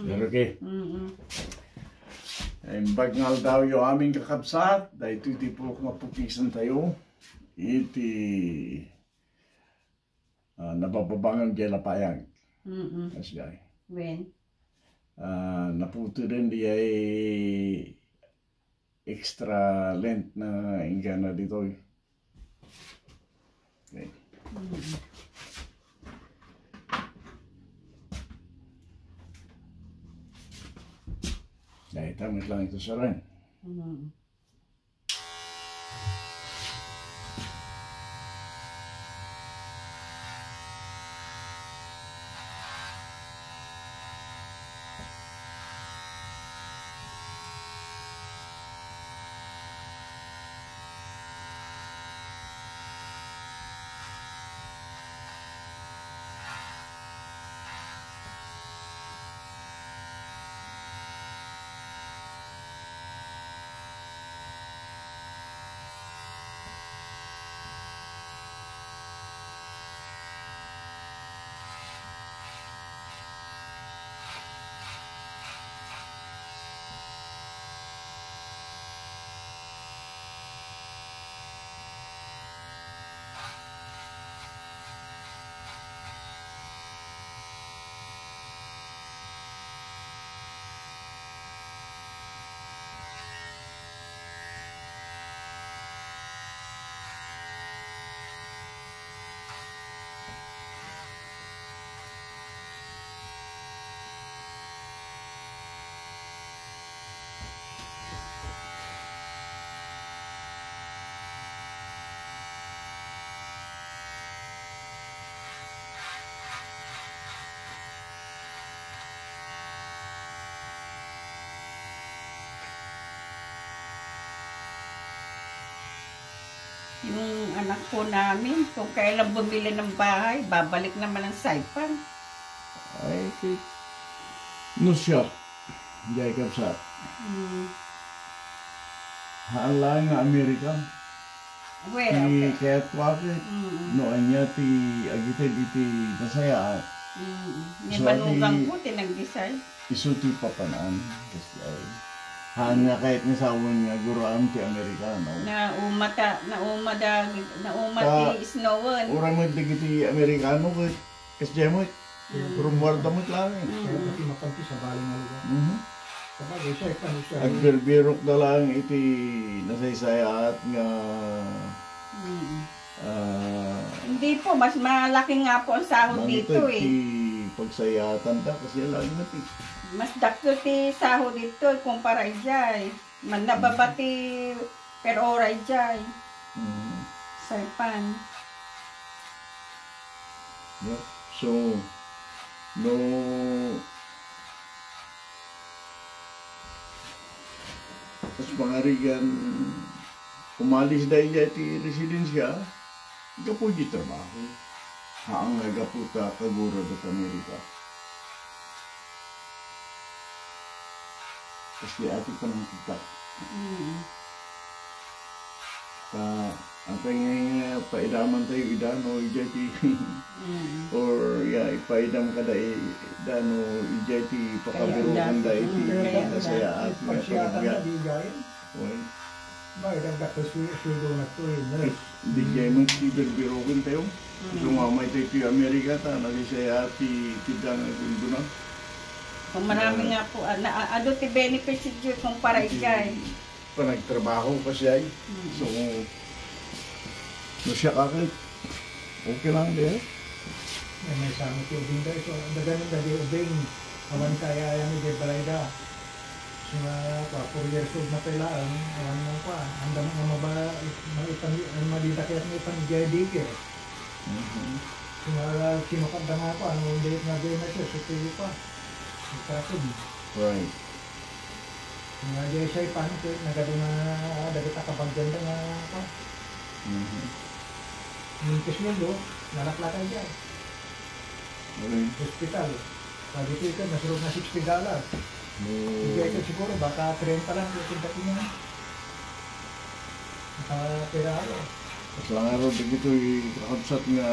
Okay. Bagnal daw yung aming kakabsat, dahil iti po mapukisan tayo, iti nabababangang gelapayag. As guy. When? Naputo rin di ay extra length na ingana dito. Okay. Dahil tamit lang ito sa rin. Yung anak po namin, kung kailan bumili ng bahay, babalik naman ang Saipan. Ay, no shop. Hindi ay kapsat. Hala nga Amerika. Well, Ti okay. kaya't wakit. No, anya ti agitid iti nasayaan. May So, manugang po, tinag-design. Iso ti papanaan. Kasi ay. Han nga kahit ni sawon nga guraan ti Amerikano. Naumati snowon. Urang mo ti Amerikano kasi dyan mo. Rumwarda mo lang eh. Kaya pati makampi sa baling nga lugar. Sabagay siya, ipano siya. Agbirok na lang iti nasaysayat nga Hindi po, mas malaki nga po ang sahod dito eh. Pagsayatan ta kasi lang natin. Mas dakto ti sahod dito kumpara ijay. Man nababati per ora ijay. Saipan. Yep. So, no tas pangarigan umalis dahil ti residensya gapo di trabaho haang gapo ta kagura da Amerika kasi ati pa nang kita ang pangay paidaman tayo idano ijati or ipaidam kada idano ijati pakabirukan da iti nasaya at pagsiyatan na di gayon. Bakit ang kakusweldo na ito eh. Di jay man ti birukan tayo sumamay tayo ti Amerika ta nasaya ti tidang na Kung marami nga po, ano ti benefits dito kumpara ijay. Panagtrabaho kasi ay so no siya kakit okay lang din May sama ti ubing da ito. Daganan da di ubing. Awan kaya yan di balayda. Suma pa 4 years old na pailaan. Awan mo pa. Andam nga madita kaya may pang-JD ke. Suma kinukanda nga pa. Ano hindi nga gawin na siya. Sutuyo pa. Ikasod. right Nga di siya ipan. Nagado na dagita kabagyan nga pa. Yung kisweldo, nalaklakay dyan. Hospital. Pag ito ka, nasurog na $60. Hindi ito siguro, baka 30 lang yung tindakin niya. Nakapera ako. Mas lang araw dito yung kakabsat nga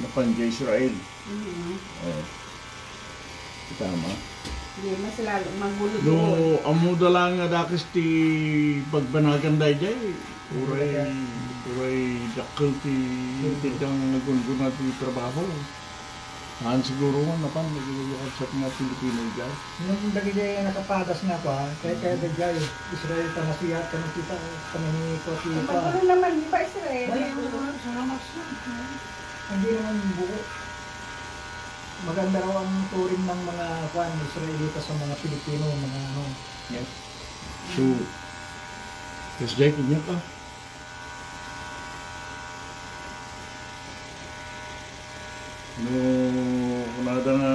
napanja Israel. Tama. Di mas lalo magulo No, doon. amuda lang nga dakis ti pagpanagan day jay. Uray dakil ti tidang nagungun na ti trabaho. Saan siguro nga napan, nag-iayakap nga Pilipino dyan. Yung lagi dyan nakapadas nga pa, kaya dagay, Israel tamasiyat kami kita, kami ni Koti pa. Magulo naman, di ba Israel? Ay, sa Hamas yun. Hindi naman buo. Maganda raw ang turing ng mga Israelita sa mga Pilipino, mga ano. Yes. So, yes, Jay, kanya ka. No, kunada nga,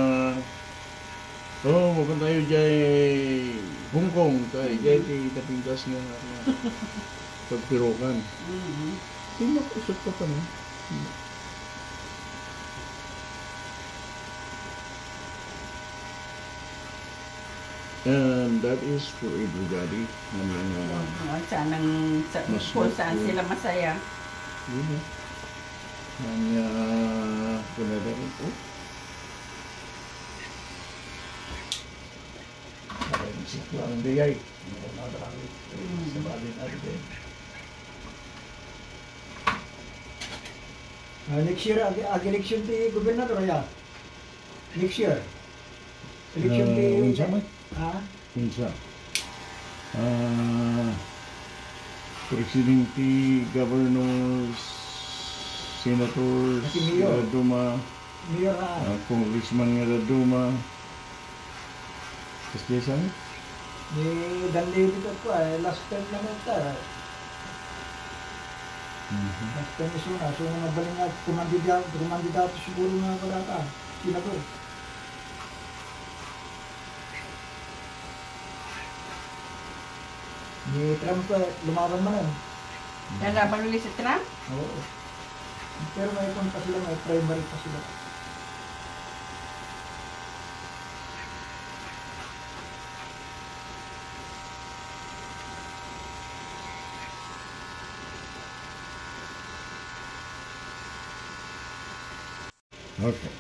mapunta tayo dyan Hong Kong, tayo dyan tapintas nga pagpirokan. Hindi mo kusot ka pa no? And that is for everybody. Sanang kung saan sila masaya. Yun eh. Hanya kunada rin po. Ang diyay. Sabalin natin. Next year, election di gobernador ya. Next year. Election di... Unsa man? Ha? Unsa? Presidente, governors, senators, Pati mayor. Duma, Mayor na. congressman nga Duma. Kasi saan? Ni Dan David ako last time na nata. Last time iso na. So, nabaling nga, kumandidato siguro nga pala ka. Sila ko. Ni Trump lumaban man yan. Lalaban ulit si Trump? Oo. Pero may pa sila, may primary pa sila. Okay.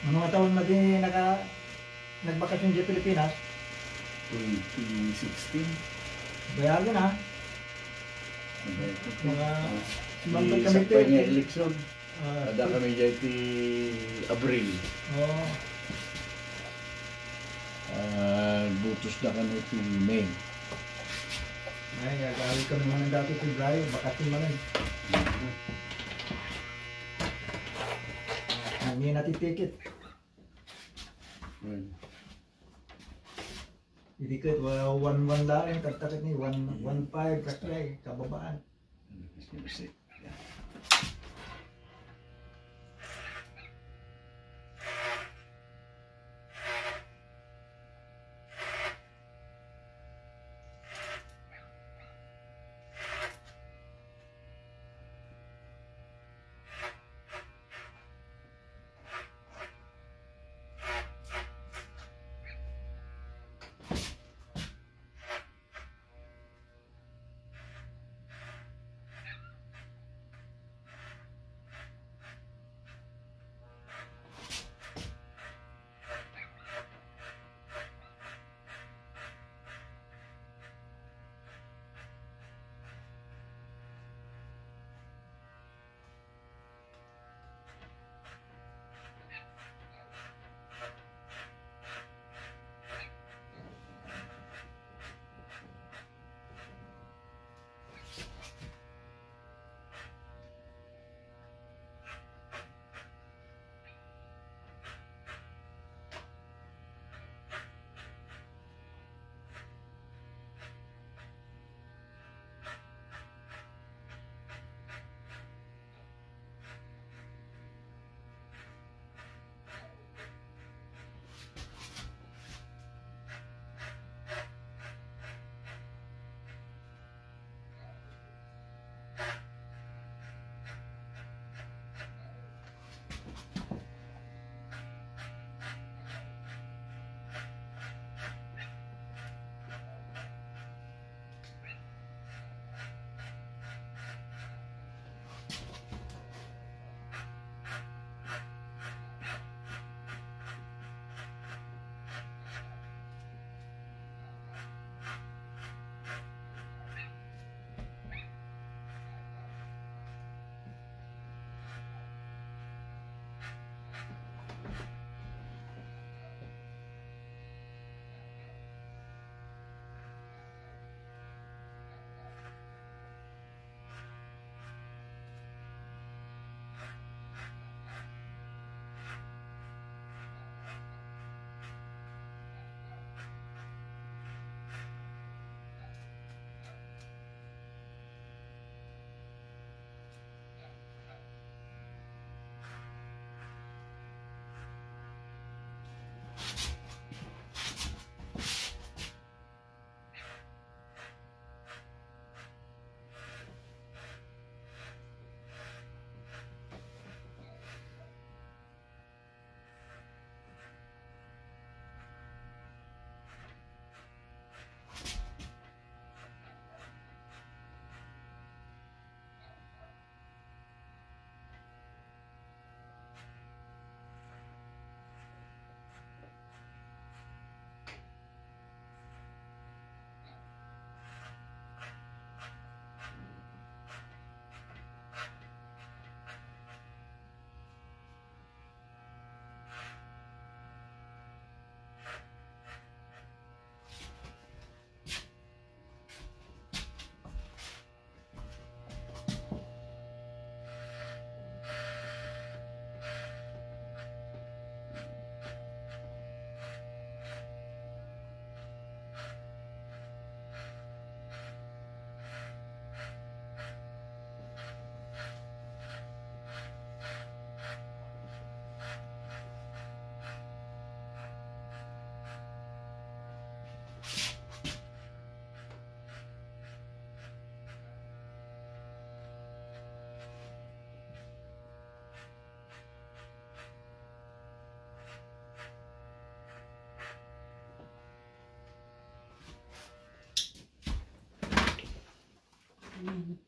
Ano nga taon nagbakasyon sa Pilipinas? 2016. Bayagan ha. Mga sumambay kami Sa nga eleksyon. Ah, Ada kami dyan ti Abril. Oo. Butos na kami ti May. Ay, agawin kami mga ng dati February, bakasyon man eh. Hindi natin ticket. Hindi ka, 1-1 lang, tagtakit ni 1-1-5, kasay, kababaan.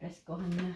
Preskohan na.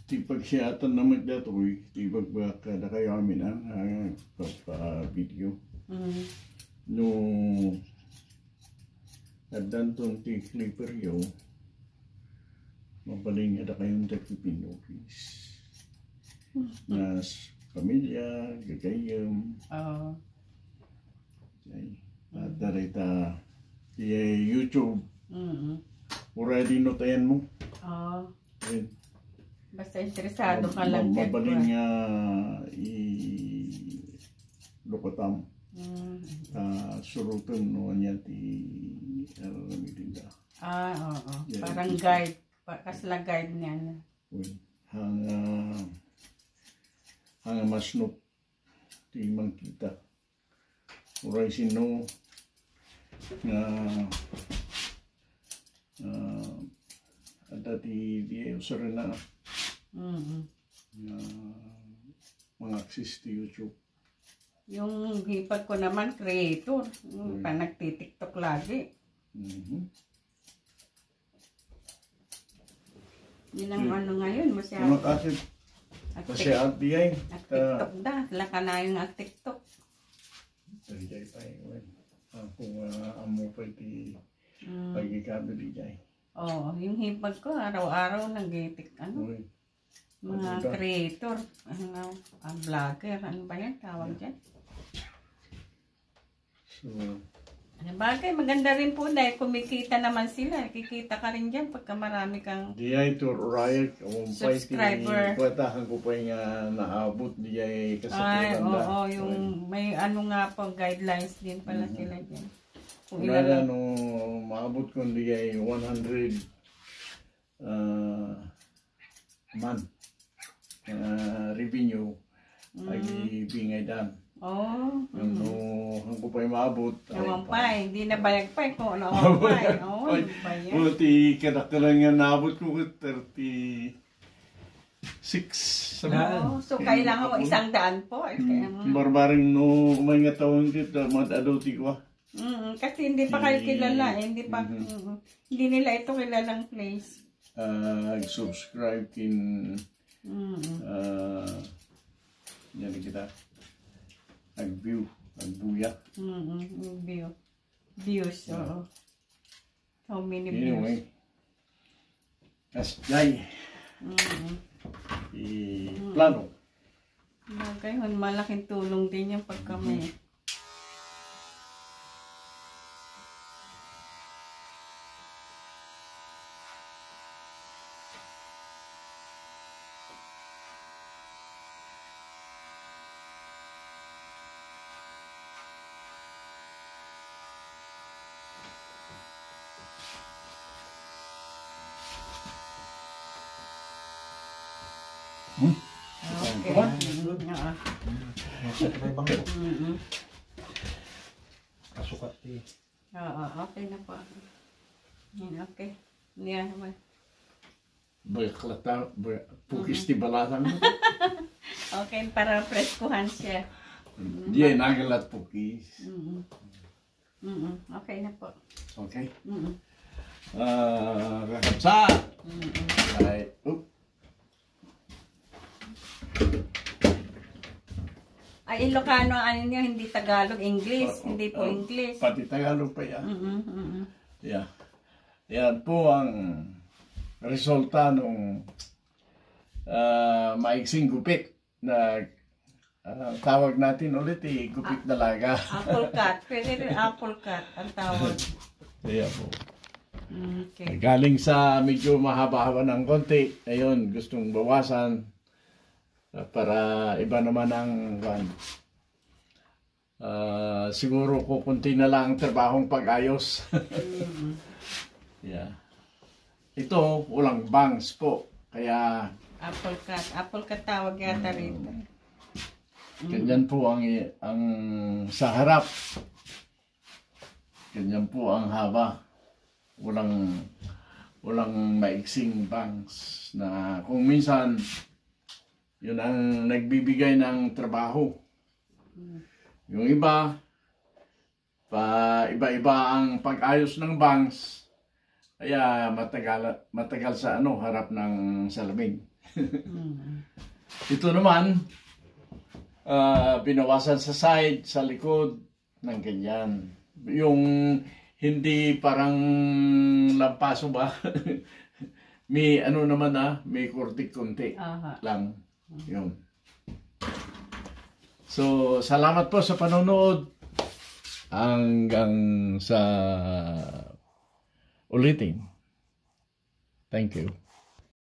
tipag siyatan na magdatoy, tipag ba kada kayo amin ang video. No, adantong ti clipper yo, mabaling ada kayong tagpipinokis. Nas pamilya, gagayam. At darita YouTube. Already notayan mo. Basta interesado ka lang dyan. Mabaling nga lukotam. Surutan no niya ti Mirinda. Oo. Parang guide. Kasla guide niya. Hang masnop ti mangkita. Uray sino nga ada di user na mga access ti YouTube. Yung hipag ko naman creator, pa nagti-TikTok lagi. Yun ang ano ngayon, masyado. Kasi at diay. TikTok da, laka na yung TikTok. Diay pa yun. Kung amo pa iti pagkikado diay. Oo, yung hipag ko, araw-araw nag-tik, mga creator, vlogger, ano ba yan, tawag dyan? So, bagay, maganda rin po dahil kumikita naman sila, kikita ka rin dyan pagka marami kang subscriber. Kwatahan ko pa yung naabot diay Ay, kasaturan oo, yung may ano nga po, guidelines din pala sila dyan. Kung ilan maabot ko diay 100 month revenue ay bingay dan. Ang ko pa maabot. Yung pa, hindi na bayag pa kung ano ang pa. Buti kadakalan nga naabot ko 36. So kailangan mo 100 po. Barbaring no may nga tawon dito, mad-adulti ko. Kasi hindi pa kayo kilala, hindi pa hindi nila ito kilalang place. Subscribe in yan kita nag-view views how many views anyway asjay plano ngayon malaking tulong din yung pagka may okay. Kasukat eh. Okay na po. Yan, okay. Yan naman. Baklata, pukis ti balatan mo. Okay, para preskuhan siya. Diyan, nagalat pukis. Okay na po. Okay. Kakapsa. Right. Ay, Ilocano, ano nyo, hindi Tagalog, English, hindi po English. Pati Tagalog pa yan. Yeah. Yan po ang resulta ng maiksing gupit na tawag natin ulit gupit dalaga. Apple cut. Pwede rin apple cut ang tawag. Yeah po. Okay. Galing sa medyo mahaba-haba ng konti, ayun, gustong bawasan para iba naman ang siguro kukunti na lang ang trabahong pag-ayos. Yeah. Ito, walang bangs po. Kaya apple cut. Apple cut tawag yata rito. ganyan po ang sa harap. Ganyan po ang haba. Walang maiksing bangs na kung minsan yun ang nagbibigay ng trabaho. Yung iba, iba-iba ang pag-ayos ng bangs, kaya matagal sa harap ng salamin. Ito naman, binawasan sa side, sa likod, ng ganyan. Yung hindi parang lampaso ba? May ano naman may kurtik-kunti lang. Yun. So, salamat po sa panonood. Hanggang sa ulitin. Thank you.